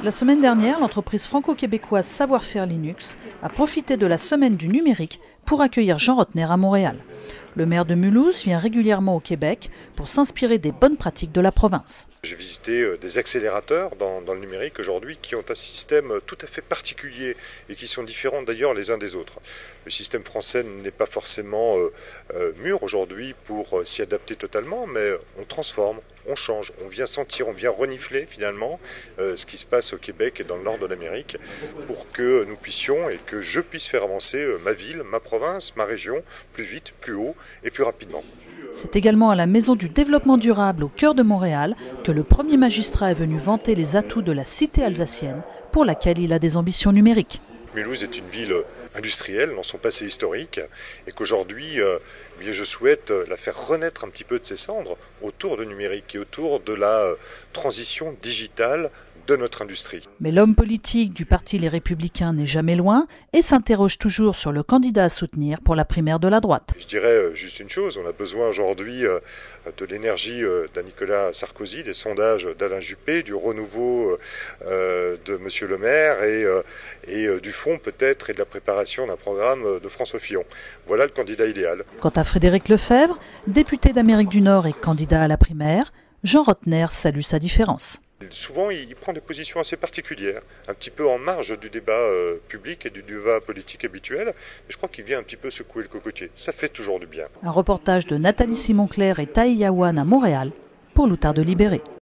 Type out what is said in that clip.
La semaine dernière, l'entreprise franco-québécoise Savoir-Faire Linux a profité de la semaine du numérique pour accueillir Jean Rotner à Montréal. Le maire de Mulhouse vient régulièrement au Québec pour s'inspirer des bonnes pratiques de la province. J'ai visité des accélérateurs dans le numérique aujourd'hui qui ont un système tout à fait particulier et qui sont différents d'ailleurs les uns des autres. Le système français n'est pas forcément mûr aujourd'hui pour s'y adapter totalement, mais on transforme, on change, on vient sentir, on vient renifler finalement ce qui se passe au Québec et dans le nord de l'Amérique pour que nous puissions et que je puisse faire avancer ma ville, ma province, ma région plus vite, plus haut et plus rapidement. C'est également à la Maison du Développement Durable au cœur de Montréal que le premier magistrat est venu vanter les atouts de la cité alsacienne pour laquelle il a des ambitions numériques. Mulhouse est une ville industrielle dans son passé historique et qu'aujourd'hui, je souhaite la faire renaître un petit peu de ses cendres autour du numérique et autour de la transition digitale de notre industrie. Mais l'homme politique du parti Les Républicains n'est jamais loin et s'interroge toujours sur le candidat à soutenir pour la primaire de la droite. Je dirais juste une chose, on a besoin aujourd'hui de l'énergie d'un Nicolas Sarkozy, des sondages d'Alain Juppé, du renouveau de Monsieur le maire et du fond peut-être et de la préparation d'un programme de François Fillon. Voilà le candidat idéal. Quant à Frédéric Lefebvre, député d'Amérique du Nord et candidat à la primaire, Jean Rotner salue sa différence. Souvent, il prend des positions assez particulières, un petit peu en marge du débat public et du débat politique habituel. Mais je crois qu'il vient un petit peu secouer le cocotier. Ça fait toujours du bien. Un reportage de Nathalie Simon-Claire et Taï Yawan à Montréal pour l'Outarde Libéré.